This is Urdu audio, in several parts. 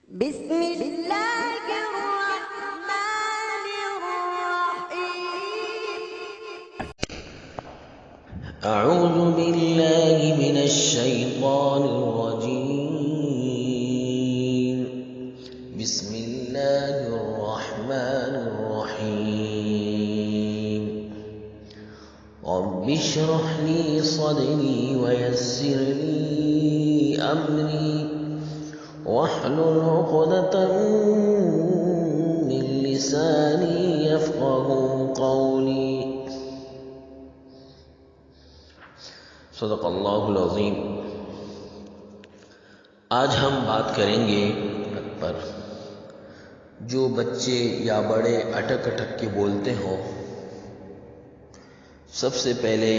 بسم الله الرحمن الرحيم. أعوذ بالله من الشيطان الرجيم. بسم الله الرحمن الرحيم. رب اشرح لي صدري ويسر لي أمري واحلل عقدة من لساني يفقهوا قولي. صدق اللہ العظیم. آج ہم بات کریں گے پر جو بچے یا بڑے اٹک اٹک کے بولتے ہوں. سب سے پہلے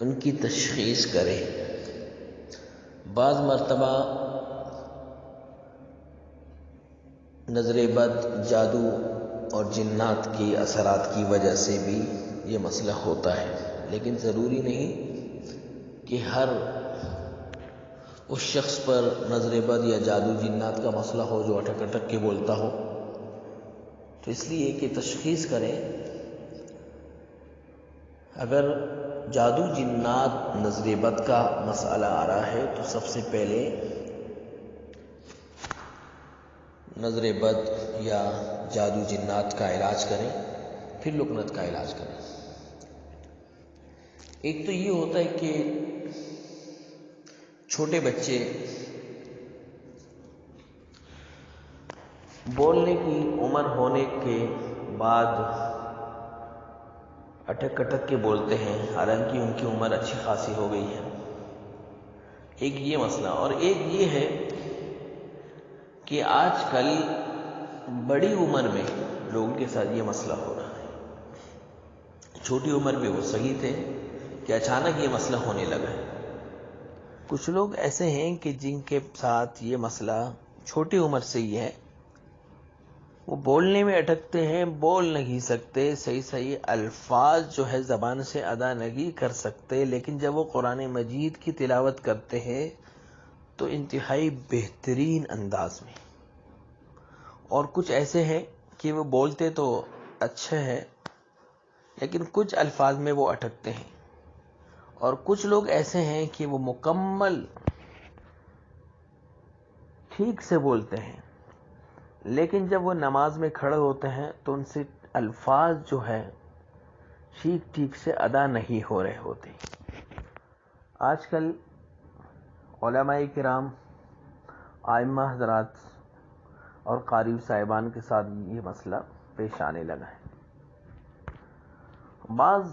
ان کی تشخیص کریں. بعض مرتبہ نظر بد، جادو اور جنات کی اثرات کی وجہ سے بھی یہ مسئلہ ہوتا ہے، لیکن ضروری نہیں کہ ہر اس شخص پر نظر بد یا جادو جنات کا مسئلہ ہو جو اٹک اٹک کے بولتا ہو. تو اس لیے کہ تشخیص کریں. اگر جادو جنات نظر بد کا مسئلہ آ رہا ہے تو سب سے پہلے نظر بد یا جادو جنات کا علاج کریں، پھر لکنت کا علاج کریں. ایک تو یہ ہوتا ہے کہ چھوٹے بچے بولنے کی عمر ہونے کے بعد اٹک اٹک کے بولتے ہیں، حالانکہ ان کی عمر اچھی خاصی ہو گئی ہے. ایک یہ مسئلہ، اور ایک یہ ہے کہ آج کل بڑی عمر میں لوگوں کے ساتھ یہ مسئلہ ہو رہا ہے. چھوٹی عمر میں وہ صحیح تھے کہ اچانک یہ مسئلہ ہونے لگا ہے. کچھ لوگ ایسے ہیں کہ جن کے ساتھ یہ مسئلہ چھوٹی عمر سے ہی ہے. وہ بولنے میں اٹکتے ہیں، بول نہیں سکتے، صحیح الفاظ جو ہے زبان سے ادا نہیں کر سکتے، لیکن جب وہ قرآن مجید کی تلاوت کرتے ہیں تو انتہائی بہترین انداز میں. اور کچھ ایسے ہیں کہ وہ بولتے تو اچھے ہیں لیکن کچھ الفاظ میں وہ اٹکتے ہیں. اور کچھ لوگ ایسے ہیں کہ وہ مکمل ٹھیک سے بولتے ہیں، لیکن جب وہ نماز میں کھڑے ہوتے ہیں تو ان سے الفاظ جو ہے ٹھیک سے ادا نہیں ہو رہے ہوتے. آج کل علماء کرام، ائمہ حضرات اور قاری صاحبان کے ساتھ یہ مسئلہ پیش آنے لگا ہے. بعض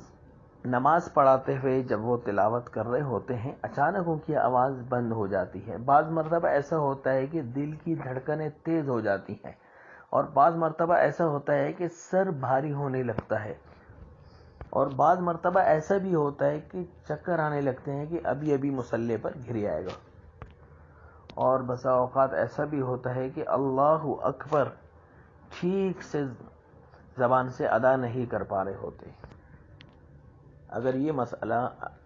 نماز پڑھاتے ہوئے جب وہ تلاوت کر رہے ہوتے ہیں اچانک ان کی آواز بند ہو جاتی ہے. بعض مرتبہ ایسا ہوتا ہے کہ دل کی دھڑکنیں تیز ہو جاتی ہیں، اور بعض مرتبہ ایسا ہوتا ہے کہ سر بھاری ہونے لگتا ہے، اور بعض مرتبہ ایسا بھی ہوتا ہے کہ چکر آنے لگتے ہیں کہ ابھی مصلی پر گر آئے گا. اور بسا اوقات ایسا بھی ہوتا ہے کہ اللہ اکبر ٹھیک سے زبان سے ادا نہیں کر پا رہے ہوتے. اگر یہ مسئلہ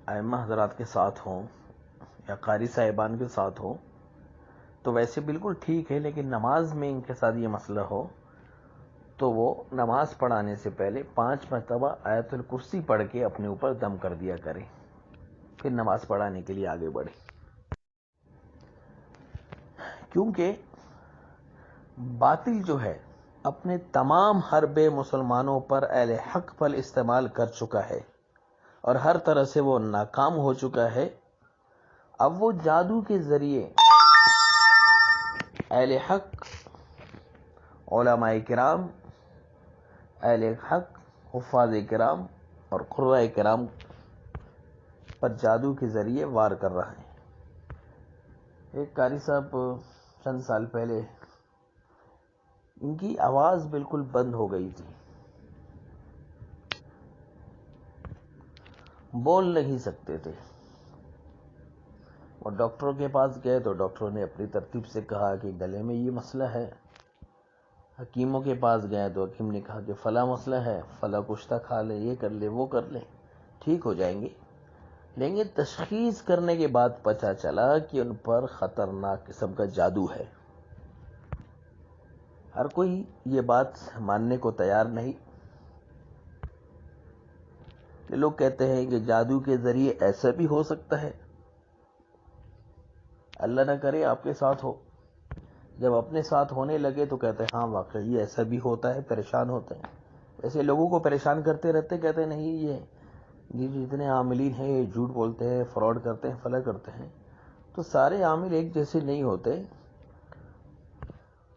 ائمہ حضرات کے ساتھ ہو یا قاری صاحبان کے ساتھ ہو تو ویسے بالکل ٹھیک ہے، لیکن نماز میں ان کے ساتھ یہ مسئلہ ہو تو وہ نماز پڑھانے سے پہلے 5 مرتبہ آیت الکرسی پڑھ کے اپنے اوپر دم کر دیا کریں، پھر نماز پڑھانے کے لیے آگے بڑھیں. کیونکہ باطل جو ہے اپنے تمام حربے مسلمانوں پر اہل حق پر استعمال کر چکا ہے اور ہر طرح سے وہ ناکام ہو چکا ہے. اب وہ جادو کے ذریعے اہل حق، علماء کرام، اہل حق، حفاظ کرام اور قراء کرام پر جادو کے ذریعے وار کر رہا ہے. ایک قاری صاحب چند سال پہلے ان کی آواز بالکل بند ہو گئی تھی، بول نہیں سکتے تھے. وہ ڈاکٹروں کے پاس گئے تو ڈاکٹروں نے اپنی ترتیب سے کہا کہ گلے میں یہ مسئلہ ہے. حکیموں کے پاس گئے تو حکیم نے کہا کہ فلاں مسئلہ ہے، فلاں کشتہ کھا لے، یہ کر لے، وہ کر لے، ٹھیک ہو جائیں گے. لیکن تشخیص کرنے کے بعد پتہ چلا کہ ان پر خطرناک قسم کا جادو ہے۔ ہر کوئی یہ بات ماننے کو تیار نہیں کہ لوگ کہتے ہیں کہ جادو کے ذریعے ایسا بھی ہو سکتا ہے۔ اللہ نہ کرے آپ کے ساتھ ہو، جب اپنے ساتھ ہونے لگے تو کہتے ہیں ہاں واقعی ایسا بھی ہوتا ہے، پریشان ہوتے ہیں۔ ایسے لوگوں کو پریشان کرتے رہتے، کہتے ہیں نہیں یہ جتنے عاملین ہیں یہ جھوٹ بولتے ہیں، فراڈ کرتے ہیں، فلا کرتے ہیں۔ تو سارے عامل ایک جیسے نہیں ہوتے۔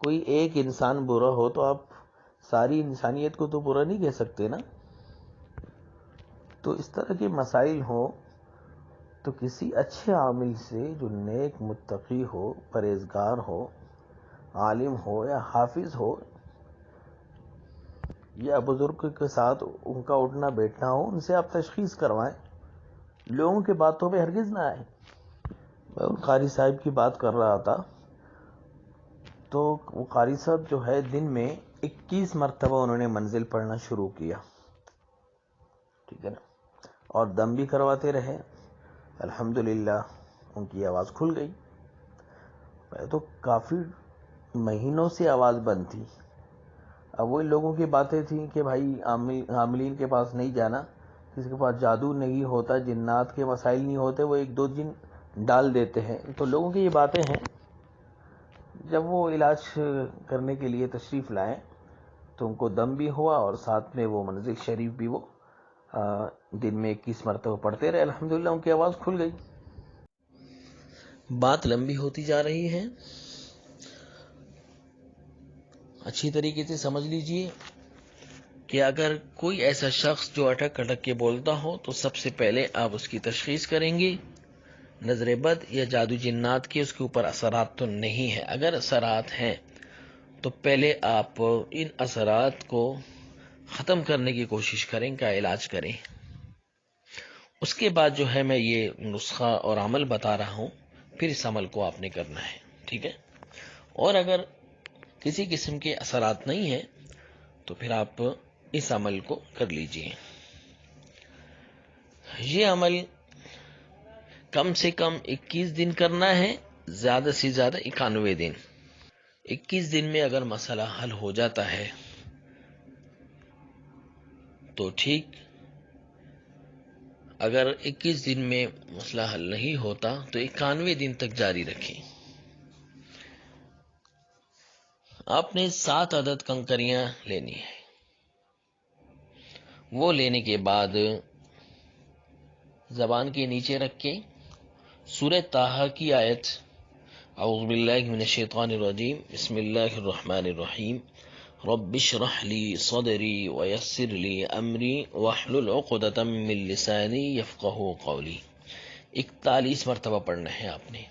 کوئی ایک انسان برا ہو تو آپ ساری انسانیت کو تو برا نہیں کہہ سکتے نا۔ تو اس طرح کے مسائل ہوں تو کسی اچھے عامل سے جو نیک متقی ہو، پرہیزگار ہو، عالم ہو یا حافظ ہو یا بزرگ کے ساتھ ان کا اٹھنا بیٹھنا ہو، ان سے آپ تشخیص کروائیں، لوگوں کی باتوں پہ ہرگز نہ آئیں۔ میں ان قاری صاحب کی بات کر رہا تھا تو وہ قاری صاحب جو ہے دن میں 21 مرتبہ انہوں نے منزل پڑھنا شروع کیا، ٹھیک ہے نا، اور دم بھی کرواتے رہے۔ الحمدللہ ان کی آواز کھل گئی۔ تو کافی مہینوں سے آواز بند تھی۔ اب وہی لوگوں کی باتیں تھیں کہ بھائی عاملین کے پاس نہیں جانا، کسی کے پاس جادو نہیں ہوتا، جنات کے مسائل نہیں ہوتے، وہ ایک دو جن ڈال دیتے ہیں۔ تو لوگوں کی یہ باتیں ہیں۔ جب وہ علاج کرنے کے لیے تشریف لائیں تو ان کو دم بھی ہوا اور ساتھ میں وہ منزل شریف بھی وہ دن میں 21 مرتبہ پڑھتے رہے۔ الحمدللہ ان کی آواز کھل گئی۔ بات لمبی ہوتی جا رہی ہے، اچھی طریقے سے سمجھ لیجئے کہ اگر کوئی ایسا شخص جو اٹک اٹک کے بولتا ہو تو سب سے پہلے آپ اس کی تشخیص کریں گے۔ نظر بد یا جادو جنات کے اس کے اوپر اثرات تو نہیں ہے۔ اگر اثرات ہیں تو پہلے آپ ان اثرات کو ختم کرنے کی کوشش کریں، کا علاج کریں۔ اس کے بعد جو ہے میں یہ نسخہ اور عمل بتا رہا ہوں، پھر اس عمل کو آپ نے کرنا ہے، ٹھیک ہے۔ اور اگر کسی قسم کے اثرات نہیں ہیں تو پھر آپ اس عمل کو کر لیجئے۔ یہ عمل کم سے کم 21 دن کرنا ہے، زیادہ سے زیادہ 91 دن۔ 21 دن میں اگر مسئلہ حل ہو جاتا ہے تو ٹھیک، اگر 21 دن میں مسئلہ حل نہیں ہوتا تو 91 دن تک جاری رکھیں۔ آپ نے 7 عدد کنکریاں لینی ہیں۔ وہ لینے کے بعد زبان کے نیچے رکھ کے سورہ طٰہٰ کی آیت اعوذ باللہ من الشیطان الرجیم بسم اللہ الرحمن الرحیم رب اشرح لی صدری ویسر لی امری واحلل عقدۃ من لسانی یفقہوا قولی، 41 مرتبہ پڑھنا ہے آپ نے،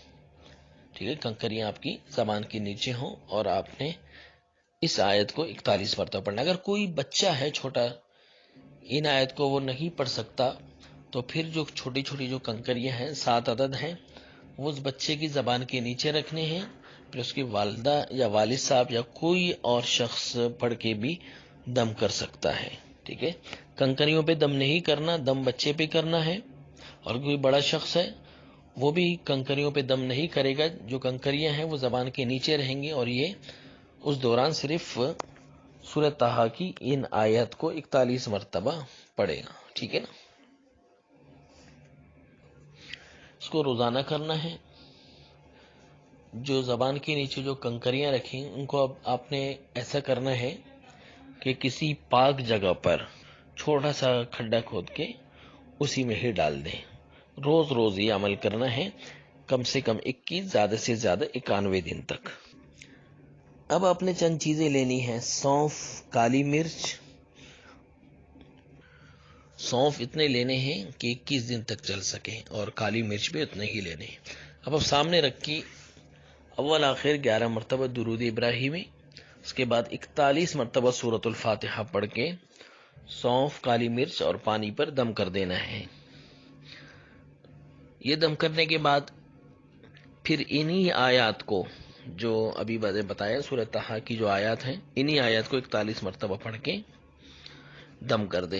ٹھیک ہے۔ کنکریاں آپ کی زبان کے نیچے ہوں اور آپ نے اس آیت کو 41 مرتبہ پڑھنا۔ اگر کوئی بچہ ہے چھوٹا، ان آیت کو وہ نہیں پڑھ سکتا تو پھر جو چھوٹی چھوٹی جو کنکریاں ہیں 7 عدد ہیں، وہ اس بچے کی زبان کے نیچے رکھنے ہیں، پھر اس کی والدہ یا والد صاحب یا کوئی اور شخص پڑھ کے بھی دم کر سکتا ہے، ٹھیک ہے۔ کنکریوں پہ دم نہیں کرنا، دم بچے پہ کرنا ہے۔ اور کوئی بڑا شخص ہے وہ بھی کنکریوں پہ دم نہیں کرے گا، جو کنکریاں ہیں وہ زبان کے نیچے رہیں گے، اور یہ اس دوران صرف سورہ طٰہٰ کی ان آیت کو 41 مرتبہ پڑھے گا، ٹھیک ہے نا۔ اس کو روزانہ کرنا ہے۔ جو زبان کے نیچے جو کنکریاں رکھیں ان کو اب آپ نے ایسا کرنا ہے کہ کسی پاک جگہ پر چھوٹا سا کھڈا کھود کے اسی میں ہی ڈال دیں۔ روز روز یہ عمل کرنا ہے، کم سے کم 21، زیادہ سے زیادہ 91 دن تک۔ اب آپ نے چند چیزیں لینی ہیں، سونف، کالی مرچ۔ سونف اتنے لینے ہیں کہ 21 دن تک چل سکیں، اور کالی مرچ بھی اتنے ہی لینے ہیں۔ اب سامنے رکھی اول آخر 11 مرتبہ درود ابراہیمی، اس کے بعد 41 مرتبہ سورۃ الفاتحہ پڑھ کے سونف، کالی مرچ اور پانی پر دم کر دینا ہے۔ یہ دم کرنے کے بعد پھر انہی آیات کو جو ابھی بتایا سورۃ طٰہٰ کی جو آیات ہیں، انہی آیات کو 41 مرتبہ پڑھ کے دم کر دیں۔